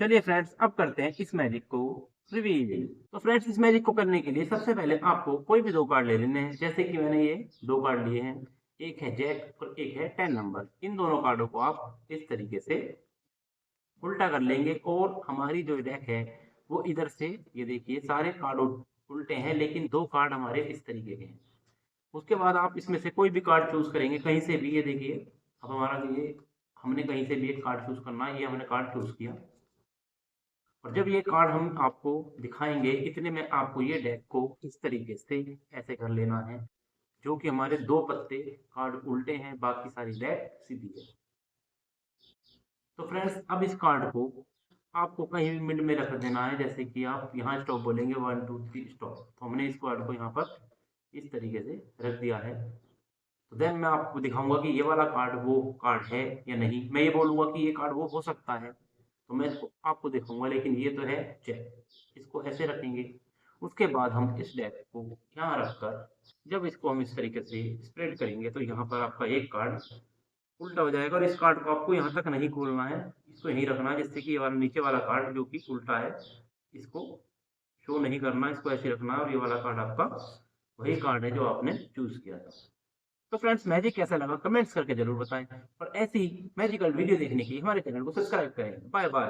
चलिए फ्रेंड्स, अब करते हैं इस मैजिक को रिवील। तो फ्रेंड्स, इस मैजिक को करने के लिए सबसे पहले आपको कोई भी दो कार्ड ले लेने हैं। जैसे कि मैंने ये दो कार्ड लिए हैं, एक है जैक और एक है 10 नंबर। इन दोनों कार्डों को आप इस तरीके से उल्टा कर लेंगे और हमारी जो डेक है वो इधर से, ये देखिए सारे कार्ड उल्टे हैं, लेकिन दो कार्ड हमारे इस तरीके के हैं। उसके बाद आप इसमें से कोई भी कार्ड चूज करेंगे कहीं से भी। ये देखिए, अब हमारा ये, हमने कहीं से भी एक कार्ड चूज करना है। ये हमने कार्ड चूज किया और जब ये कार्ड हम आपको दिखाएंगे, इतने में आपको ये डेक को इस तरीके से ऐसे कर लेना है, जो कि हमारे दो पत्ते कार्ड उल्टे हैं, बाकी सारी डेक सीधी है। तो फ्रेंड्स, अब इस कार्ड को आपको कहीं भी मिड में रख देना है। जैसे कि आप यहाँ स्टॉप बोलेंगे, 1 2 3 स्टॉप। तो हमने इस कार्ड को यहाँ पर इस तरीके से रख दिया है। तो देन मैं आपको दिखाऊंगा कि ये वाला कार्ड वो कार्ड है या नहीं। मैं ये बोलूंगा कि ये कार्ड वो हो सकता है, तो मैं इसको आपको दिखाऊंगा, लेकिन ये तो है चेक। इसको ऐसे रखेंगे। उसके बाद हम इस डेक को यहाँ रखकर जब इसको हम इस तरीके से स्प्रेड करेंगे, तो यहाँ पर आपका एक कार्ड उल्टा हो जाएगा और इस कार्ड को आपको यहाँ तक नहीं खोलना है, इसको यहीं रखना है। जिससे कि ये वाला नीचे वाला कार्ड जो कि उल्टा है, इसको शो नहीं करना, इसको ऐसे रखना है। और ये वाला कार्ड आपका वही कार्ड है जो आपने चूज किया था। तो फ्रेंड्स, मैजिक कैसा लगा कमेंट्स करके जरूर बताएं, और ऐसी मैजिकल वीडियो देखने के लिए हमारे चैनल को सब्सक्राइब करें। Bye bye.